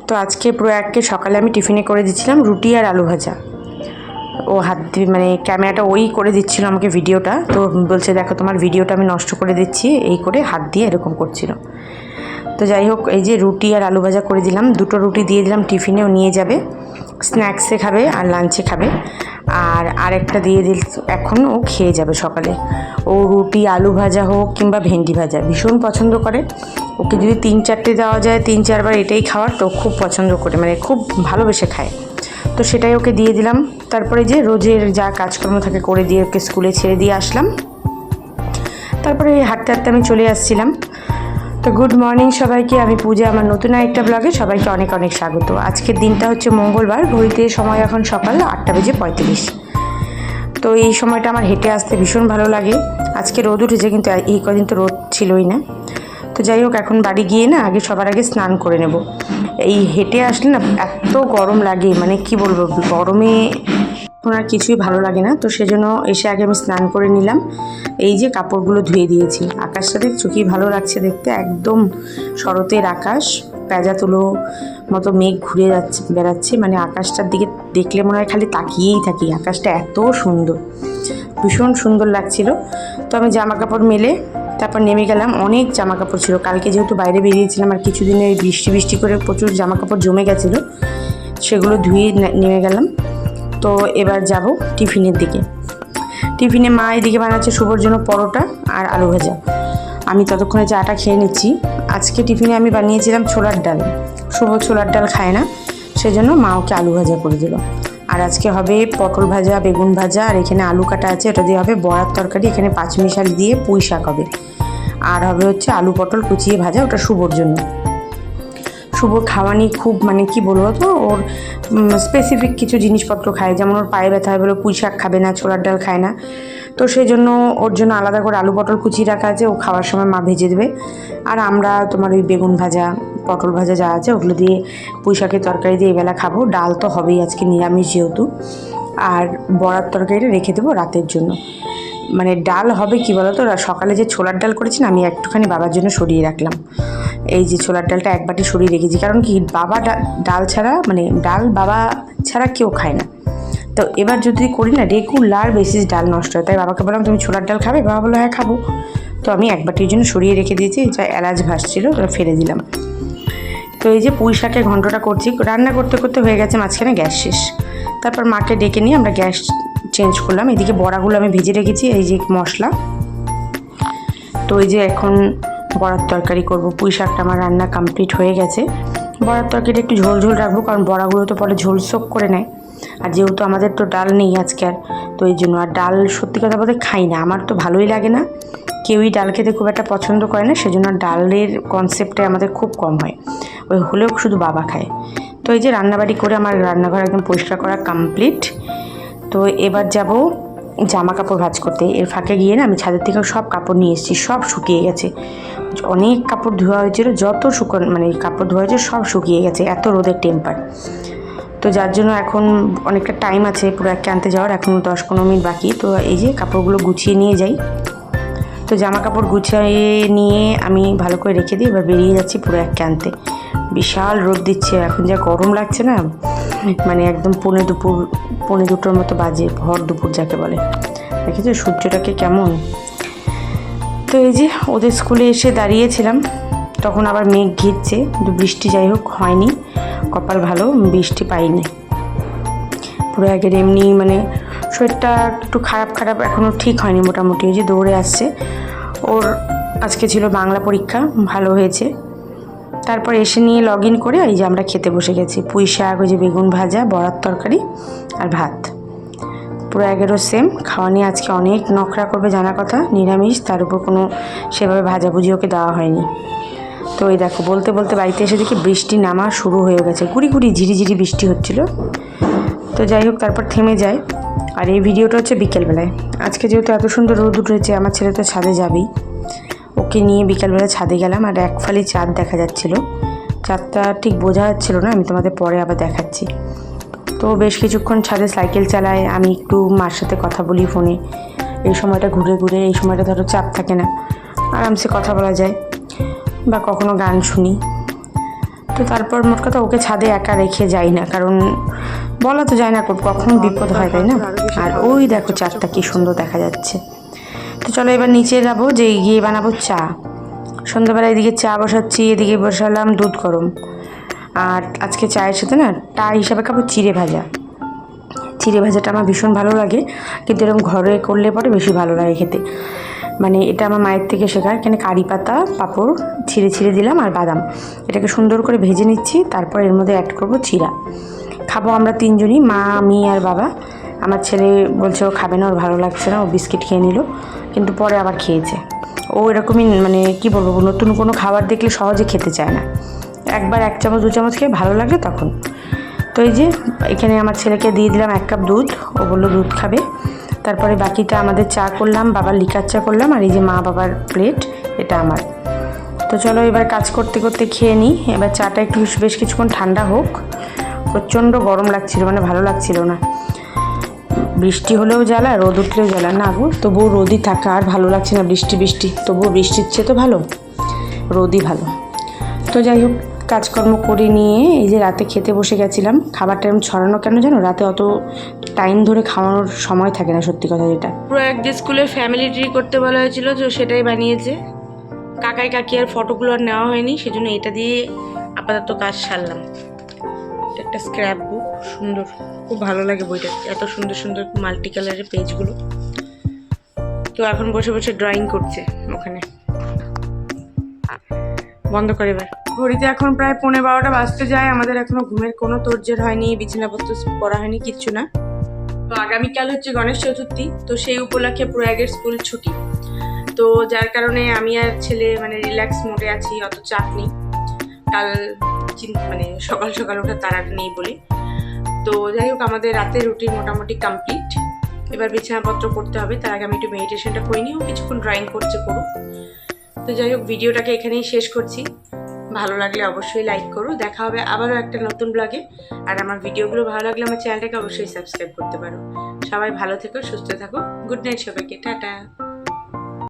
তো আজকে প্রয়াগকে সকালে আমি টিফিনে করে দিচ্ছিলাম রুটি আর আলু ভাজা। ও হাত দিয়ে মানে ক্যামেরাটা ওই করে দিচ্ছিল আমাকে ভিডিওটা, তো বলছে দেখো তোমার ভিডিওটা আমি নষ্ট করে দিচ্ছি, এই করে হাত দিয়ে এরকম করছিল। তো যাই হোক, এই যে রুটি আর আলু ভাজা করে দিলাম, দুটো রুটি দিয়ে দিলাম, টিফিনেও নিয়ে যাবে, স্ন্যাক্সে খাবে আর লাঞ্চে খাবে। আর আরেকটা দিয়ে দিল, এখন ও খেয়ে যাবে সকালে। ও রুটি আলু ভাজা হোক কিংবা ভেন্ডি ভাজা ভীষণ পছন্দ করে। ওকে যদি 3-4টে দেওয়া যায়, 3-4 বার এটাই খাওয়ার, তো খুব পছন্দ করে, মানে খুব ভালোবেসে খায়। তো সেটাই ওকে দিয়ে দিলাম। তারপরে যে রোজের যা কাজকর্ম থাকে করে দিয়ে ওকে স্কুলে ছেড়ে দিয়ে আসলাম। তারপরে হাঁটতে হাঁটতে আমি চলে আসছিলাম। তো গুড মর্নিং সবাইকে, আমি পূজা, আমার নতুন একটা ব্লগে সবাইকে অনেক অনেক স্বাগত। আজকের দিনটা হচ্ছে মঙ্গলবার, ঘড়িতে সময় এখন সকাল 8:35। তো এই সময়টা আমার হেঁটে আসতে ভীষণ ভালো লাগে। আজকে রোদ উঠেছে, কিন্তু এই কদিন তো রোদ ছিলই না। তো যাই হোক, এখন বাড়ি গিয়ে না আগে সবার আগে স্নান করে নেব। এই হেঁটে আসলে না এত গরম লাগে, মানে কি বলবো, গরমে এখন আর কিছুই ভালো লাগে না। তো সেজন্য এসে আগে আমি স্নান করে নিলাম। এই যে কাপড়গুলো ধুয়ে দিয়েছি। আকাশটা দেখছো কি ভালো লাগছে দেখতে, একদম শরতের আকাশ, পেঁজা তুলো মতো মেঘ ঘুরে বেড়াচ্ছে, মানে আকাশটার দিকে দেখলে মনে হয় খালি তাকিয়েই থাকি। আকাশটা এত সুন্দর, ভীষণ সুন্দর লাগছিল। তো আমি জামা কাপড় মেলে তারপর নেমে গেলাম। অনেক জামা কাপড় ছিল, কালকে যেহেতু বাইরে বেরিয়েছিলাম আর কিছুদিনে বৃষ্টি বৃষ্টি করে প্রচুর জামা কাপড় জমে গেছিলো, সেগুলো ধুয়ে নেমে গেলাম। তো এবার যাব টিফিনের দিকে। টিফিনে মা এদিকে বানাচ্ছে শুভর জন্য পরোটা আর আলু ভাজা। আমি ততক্ষণে চাটা খেয়ে নিচ্ছি। আজকে টিফিনে আমি বানিয়েছিলাম ছোলার ডাল। শুভ ছোলার ডাল খায় না, সেজন্য মা ওকে আলু ভাজা করে দিল। আর আজকে হবে পটল ভাজা, বেগুন ভাজা, আর এখানে আলু কাটা আছে, ওটা দিয়ে হবে বড়ার তরকারি। এখানে পাঁচমিশালি দিয়ে পুঁই শাক হবে, আর হবে হচ্ছে আলু পটল কুচিয়ে ভাজা, ওটা শুভর জন্য। শুভর খাওয়া নিয়ে খুব, মানে কি বলবো, তো ওর স্পেসিফিক কিছু জিনিসপত্র খায়, যেমন ওর পায়ে ব্যথা হয় বলে পুঁই শাক খাবে না, ছোলার ডাল খায় না। তো সেই জন্য ওর জন্য আলাদা করে আলু পটল কুচিয়ে রাখা আছে, ও খাওয়ার সময় মা ভেজে দেবে। আর আমরা তোমার ওই বেগুন ভাজা, পটল ভাজা যা আছে ওগুলো দিয়ে পুঁই শাকের তরকারি দিয়ে এবেলা খাবো। ডাল তো হবেই, আজকে নিরামিষ যেহেতু। আর বড়ার তরকারিটা রেখে দেবো রাতের জন্য। মানে ডাল হবে কি বলো তো, সকালে যে ছোলার ডাল করেছি না, আমি একটুখানি বাবার জন্য সরিয়ে রাখলাম। এই যে ছোলার ডালটা এক বাটি সরিয়ে রেখেছি, কারণ কি বাবা ডাল ছাড়া, মানে ডাল বাবা ছাড়া কেউ খায় না। তো এবার যদি করি না রেগুলার বেসিস ডাল নষ্ট হয়, তাই বাবাকে বললাম তুমি ছোলার ডাল খাবে? বাবা বললো হ্যাঁ খাবো। তো আমি এক বাটির জন্য সরিয়ে রেখে দিয়েছি, যা এলাচ ভাসছিল ওটা ফেলে দিলাম। তো এই যে পুঁই শাকের ঘন্টটা করছি, রান্না করতে করতে হয়ে গেছে মাঝখানে গ্যাস শেষ। তারপর মাকে ডেকে নিয়ে আমরা গ্যাস চেঞ্জ করলাম। এদিকে বড়াগুলো আমি ভেজে রেখেছি, এই যে মশলা। তো এই যে এখন বড়ার তরকারি করব। পুঁই শাকটা আমার রান্না কমপ্লিট হয়ে গেছে। বড়ার তরকারিটা একটু ঝোল ঝোল রাখবো, কারণ বড়াগুলো তো পরে ঝোল শোক করে নেয়। আর যেহেতু আমাদের তো ডাল নেই আজকে আর, তো এই জন্য। আর ডাল সত্যি কথা বলতে খাই না, আমার তো ভালোই লাগে না, কেউই ডাল খেতে খুব একটা পছন্দ করে না, সেজন্য ডালের কনসেপ্টে আমাদের খুব কম হয়, ওই হলেও শুধু বাবা খায়। তো এই যে রান্নাবাড়ি করে আমার রান্নাঘর একদম পরিষ্কার করা কমপ্লিট। তো এবার যাব জামা কাপড় ভাঁজ করতে। এর ফাঁকে গিয়ে না আমি ছাদের থেকে সব কাপড় নিয়ে এসেছি, সব শুকিয়ে গেছে। অনেক কাপড় ধোয়া হয়েছিল, যত মানে কাপড় ধোয়া হয়েছে সব শুকিয়ে গেছে, এত রোদের টেম্পার। তো যার জন্য এখন অনেকটা টাইম আছে পুরো একটা আনতে যাওয়ার, এখন 10-15 মিনিট বাকি। তো এই যে কাপড়গুলো গুছিয়ে নিয়ে যাই। তো জামা কাপড় গুছিয়ে নিয়ে আমি ভালো করে রেখে দিই, এবার বেরিয়ে যাচ্ছি পুরো একটা আনতে। বিশাল রোদ দিচ্ছে, এখন যা গরম লাগছে না, মানে একদম পৌনে 2টোর মতো বাজে, ভর দুপুর যাকে বলে। দেখেছো সূর্যটাকে কেমন। তো এই যে ওদের স্কুলে এসে দাঁড়িয়েছিলাম, তখন আবার মেঘ ঘিরছে, কিন্তু বৃষ্টি যাই হোক হয়নি, কপাল ভালো, বৃষ্টি পাইনি। পুরো আগের এমনি মানে শরীরটা একটু খারাপ এখনও ঠিক হয়নি মোটামুটি। ওই যে দৌড়ে আসছে, ওর আজকে ছিল বাংলা পরীক্ষা, ভালো হয়েছে। তারপর এসে নিয়ে লগ ইন করে এই যে আমরা খেতে বসে গেছি। পুঁই শাক, ওই যে বেগুন ভাজা, বড়ার তরকারি আর ভাত। পুরো 11 সেম খাওয়া নিয়ে আজকে অনেক নখরা করবে জানা কথা, নিরামিষ, তার উপর কোনো সেভাবে ভাজাভুজি ওকে দেওয়া হয়নি। তো এই দেখো বলতে বলতে বাড়িতে এসে দেখি বৃষ্টি নামা শুরু হয়ে গেছে, গুড়ি ঝিরিঝিরি বৃষ্টি হচ্ছিল। তো যাই হোক তারপর থেমে যায়। আর এই ভিডিওটা হচ্ছে বিকেলবেলায়। আজকে যেহেতু এত সুন্দর রোদ উঠেছে, আমার ছেলে তো ছাদে যাবেই, ওকে নিয়ে বিকেলবেলা ছাদে গেলাম। আর এক ফালি চাঁদ দেখা যাচ্ছিল, চাঁদটা ঠিক বোঝা যাচ্ছিল না, আমি তোমাদের পরে আবার দেখাচ্ছি। তো বেশ কিছুক্ষণ ছাদে সাইকেল চালায়, আমি একটু মার সাথে কথা বলি ফোনে। এই সময়টা ঘুরে এই সময়টা ধরো চাপ থাকে না, আরামসে কথা বলা যায়, বা কখনো গান শুনি। তো তারপর মোট কথা ওকে ছাদে একা রেখে যাই না, কারণ বলা তো যায় না কখন বিপদ হয়, তাই না। আর ওই দেখো চাঁদটা কি সুন্দর দেখা যাচ্ছে। তো চলো এবার নিচে যাবো, যে গিয়ে বানাবো চা। সন্ধ্যাবেলা এদিকে চা বসাচ্ছি, এদিকে বসালাম দুধ গরম। আর আজকে চায়ের সাথে না টা হিসাবে খাবো চিড়ে ভাজা। চিড়ে ভাজাটা আমার ভীষণ ভালো লাগে, কিন্তু এরকম ঘরে করলে পরে বেশি ভালো লাগে খেতে। মানে এটা আমার মায়ের থেকে শেখা। এখানে কারি পাতা, পাঁপড় ছিঁড়ে ছিঁড়ে দিলাম আর বাদাম, এটাকে সুন্দর করে ভেজে নিচ্ছি। তারপর এর মধ্যে অ্যাড করবো চিড়া। খাবো আমরা তিনজনই, মা, আমি আর বাবা। আমার ছেলে বলছে ও খাবে না, ওর ভালো লাগছে না, ও বিস্কিট খেয়ে নিল, কিন্তু পরে আবার খেয়েছে। ও এরকমই, মানে কি বলবো, নতুন কোনো খাবার দেখলে সহজে খেতে চায় না। একবার 1 চামচ 2 চামচ খেয়ে ভালো লাগলে তখন। তো এই যে এখানে আমার ছেলেকে দিয়ে দিলাম 1 কাপ দুধ, ও বললো দুধ খাবে। তারপরে বাকিটা আমাদের চা করলাম, বাবার লিকার চা করলাম, আর এই যে মা বাবার প্লেট, এটা আমার। তো চলো এবার কাজ করতে করতে খেয়ে নিই। এবার চাটা একটু বেশ কিছুক্ষণ ঠান্ডা হোক। প্রচণ্ড গরম লাগছিল, মানে ভালো লাগছিল না। বৃষ্টি হলেও জ্বালা, রোদ উঠলেও জ্বালা না গো, তবুও রোদই থাকা আর ভালো লাগছে না। বৃষ্টি তবুও বৃষ্টির চেয়ে তো ভালো রোদই ভালো। তো যাই হোক, কাজকর্ম করে নিয়ে এই যে রাতে খেতে বসে গেছিলাম। খাবারটা এরকম ছড়ানো কেন জানো, রাতে অত টাইম ধরে খাওয়ানোর সময় থাকে না, সত্যি কথা যেটা। পুরো একদিন স্কুলের ফ্যামিলি ট্রি করতে বলা হয়েছিল, তো সেটাই বানিয়েছে কাকাই কাকি। আর ফটোগুলো আর নেওয়া হয়নি, সেজন্য এটা দিয়ে আপাতত কাজ সারলাম। একটা স্ক্র্যাপ বুক, সুন্দর, খুব ভালো লাগে বইটা, এত সুন্দর সুন্দর মাল্টি কালারের পেজগুলো। তো এখন বসে বসে ড্রয়িং করছে ওখানে। বন্ধ করে এবার। ঘড়িতে এখন প্রায় 11:15 বাজতে যায়। আমাদের এখনো ঘুমের কোনো তোড়জোড় হয়নি, বিছানাপত্র পরা হয়নি, কিচ্ছু না। তো আগামীকাল হচ্ছে গণেশ চতুর্থী, তো সেই উপলক্ষে প্রয়াগের স্কুল ছুটি। তো যার কারণে আমি আর ছেলে মানে রিল্যাক্স মোডে আছি, অত চাপ নেই। কাল মানে সকাল সকাল ওঠার তাড়াটা নেই বলে। তো যাই হোক, আমাদের রাতের রুটিন মোটামুটি কমপ্লিট। এবার বিছানাপত্র করতে হবে, তার আগে আমি একটু মেডিটেশনটা করে নিই। ও কিছুক্ষণ ড্রয়িং করছে, করুক। তো যাই হোক, ভিডিওটাকে এখানেই শেষ করছি। ভালো লাগলে অবশ্যই লাইক করো। দেখা হবে আবারও একটা নতুন ব্লগে। আর আমার ভিডিওগুলো ভালো লাগলে আমার চ্যানেলটাকে অবশ্যই সাবস্ক্রাইব করতে পারো। সবাই ভালো থেকো, সুস্থ থাকো। গুড নাইট সবাইকে, টাটা।